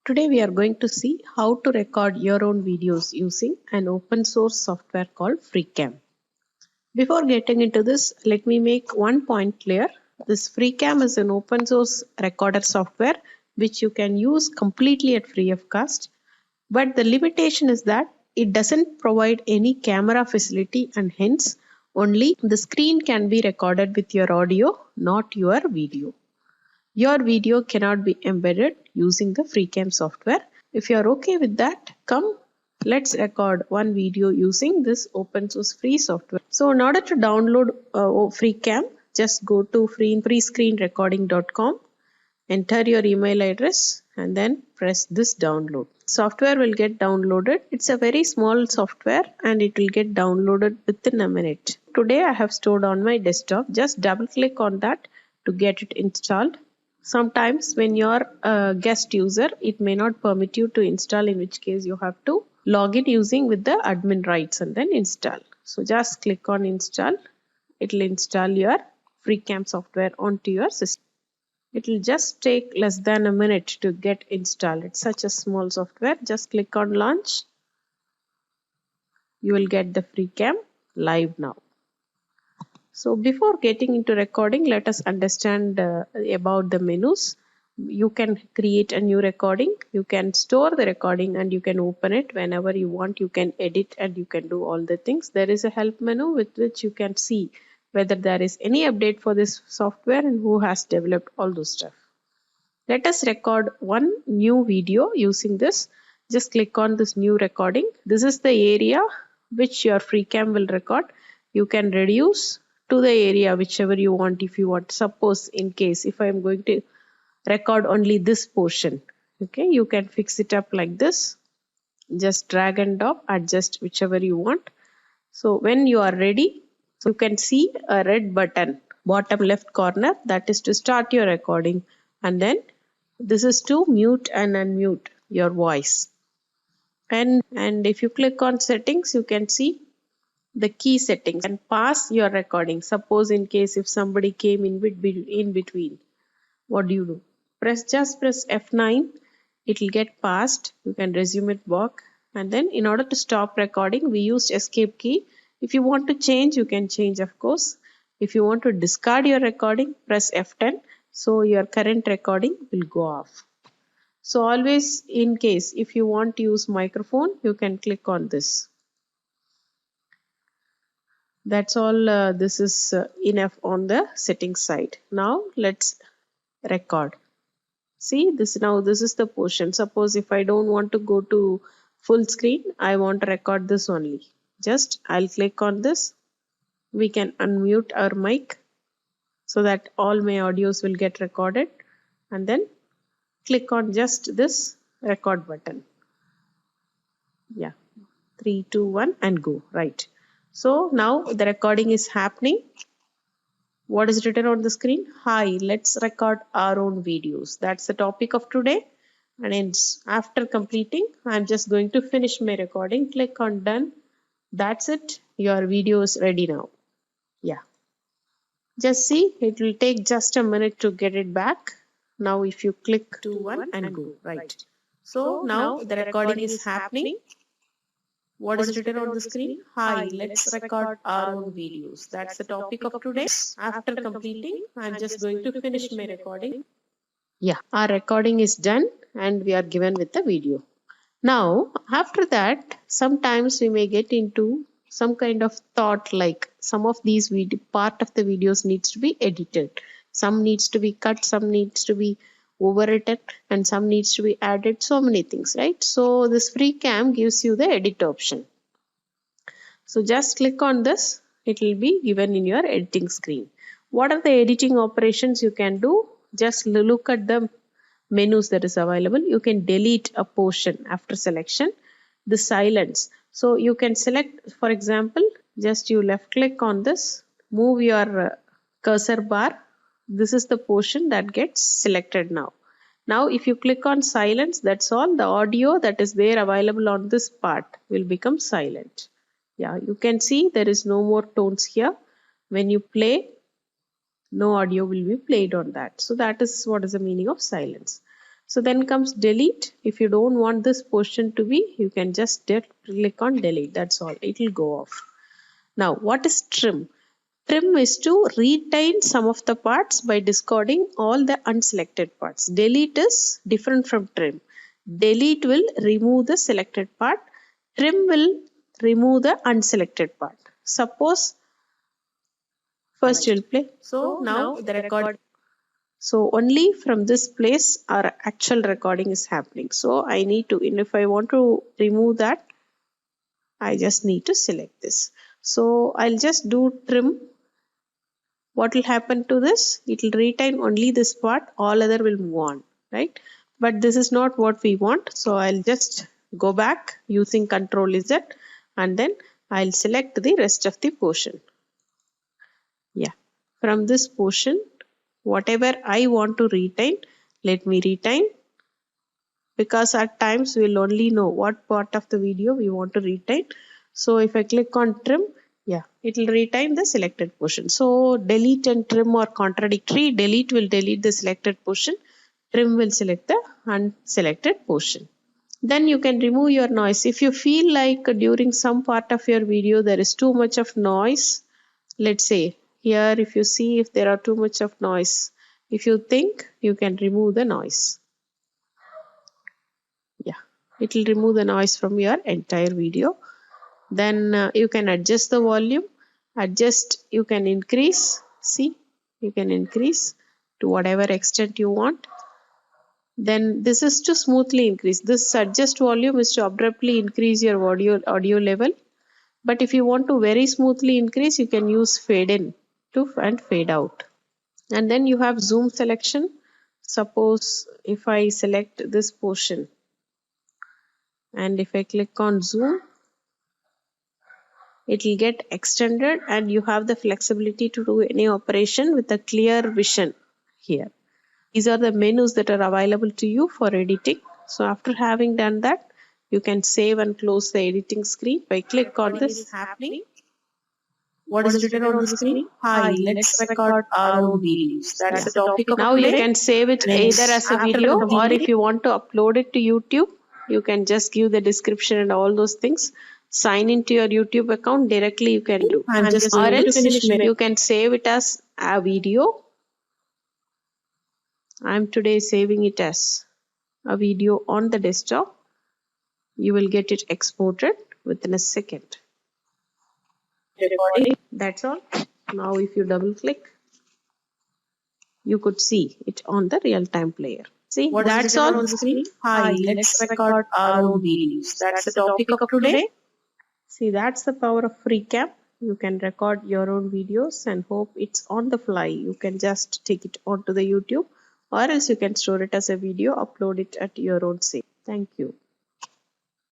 Today we are going to see how to record your own videos using an open source software called FreeCam. Before getting into this, let me make one point clear. This FreeCam is an open source recorder software which you can use completely at free of cost. But the limitation is that it doesn't provide any camera facility and hence only the screen can be recorded with your audio, not your video. Your video cannot be embedded using the FreeCam software. If you are okay with that, come let's record one video using this open source free software. So in order to download FreeCam, just go to freescreenrecording.com, enter your email address and then press this download. Software will get downloaded. It's a very small software and it will get downloaded within a minute. Today I have stored on my desktop. Just double click on that to get it installed. Sometimes when you're a guest user, it may not permit you to install, in which case you have to log in using with the admin rights and then install. So just click on install. It will install your FreeCam software onto your system. It will just take less than a minute to get installed. It's such a small software. Just click on launch. You will get the FreeCam live now. So before getting into recording, let us understand about the menus. You can create a new recording, you can store the recording and you can open it whenever you want. You can edit and you can do all the things. There is a help menu with which you can see whether there is any update for this software and who has developed all those stuff. Let us record one new video using this. Just click on this new recording. This is the area which your FreeCam will record. You can reduce to the area whichever you want. If you want, suppose in case if I am going to record only this portion, okay, you can fix it up like this. Just drag and drop, adjust whichever you want. So when you are ready, you can see a red button bottom left corner, that is to start your recording, and then this is to mute and unmute your voice. And if you click on settings, you can see the key settings and pause your recording. Suppose in case if somebody came in between, what do? Just press F9. It will get paused. You can resume it back. And then in order to stop recording, we used escape key. If you want to change, you can change, of course. If you want to discard your recording, press F10. So your current recording will go off. So always in case if you want to use microphone, you can click on this. That's all. This is enough on the settings side. Now let's record. See this, now this is the portion. Suppose if I don't want to go to full screen, I want to record this only. Just I'll click on this. We can unmute our mic so that all my audios will get recorded, and then click on just this record button. Yeah, 3, 2, 1 and go. Right. So now the recording is happening. What is written on the screen? Hi, let's record our own videos. That's the topic of today. And after completing, I'm just going to finish my recording. Click on done. That's it. Your video is ready now. Yeah. Just see, it will take just a minute to get it back. Now if you click to one and go. Right. So now the recording is happening. What is written on the screen? Hi, let's record our own videos. That's the topic of today. After completing, I'm just going to finish my recording. Yeah, our recording is done and we are given with the video. Now, after that, sometimes we may get into some kind of thought like some of these part of the videos needs to be edited. Some needs to be cut, some needs to be overwritten and some needs to be added, so many things, right? So this FreeCam gives you the edit option. So just click on this, it will be given in your editing screen. What are the editing operations you can do? Just look at the menus that is available. You can delete a portion after selection. The silence. So you can select, for example, just you left click on this, move your cursor bar. This is the portion that gets selected now. Now if you click on silence, that's all. The audio that is there available on this part will become silent. Yeah, you can see there is no more tones here. When you play, no audio will be played on that. So that is what is the meaning of silence. So then comes delete. If you don't want this portion to be, you can just click on delete. That's all. It will go off. Now, what is trim? Trim is to retain some of the parts by discarding all the unselected parts. Delete is different from trim. Delete will remove the selected part. Trim will remove the unselected part. Suppose first you'll play. So now the record. So only from this place our actual recording is happening. So I need to, and if I want to remove that, I just need to select this. So I'll just do trim. What will happen to this? It will retain only this part, all other will move on, right? But this is not what we want. So I'll just go back using Control Z and then I'll select the rest of the portion. Yeah, from this portion, whatever I want to retain, let me retain, because at times we'll only know what part of the video we want to retain. So if I click on trim, yeah, it will retain the selected portion. So delete and trim are contradictory. Delete will delete the selected portion. Trim will select the unselected portion. Then you can remove your noise. If you feel like during some part of your video there is too much of noise, let's say here if you see if there are too much of noise, if you think you can remove the noise. Yeah, it will remove the noise from your entire video. Then you can adjust the volume, you can increase, see, you can increase to whatever extent you want. Then this is to smoothly increase. This adjust volume is to abruptly increase your audio level. But if you want to very smoothly increase, you can use fade in and fade out. And then you have zoom selection. Suppose if I select this portion and if I click on zoom, it will get extended and you have the flexibility to do any operation with a clear vision here. These are the menus that are available to you for editing. So after having done that, you can save and close the editing screen by click on this. Happening. What is written on the screen? Hi, let's record our own videos. That's the topic of now today. You can save it either as a video or if you want to upload it to YouTube, you can just give the description and all those things. Sign into your YouTube account directly, you can do. I'm just Or going to else finish you can save it as a video. I'm today saving it as a video on the desktop. You will get it exported within a second. recording. That's all. Now if you double click, you could see it on the real-time player. See, What is that's written all. on the screen? Hi, let's record our own videos. That's the topic of today. See, that's the power of FreeCam. You can record your own videos and hope it's on the fly. You can just take it onto the YouTube or else you can store it as a video, upload it at your own save. Thank you.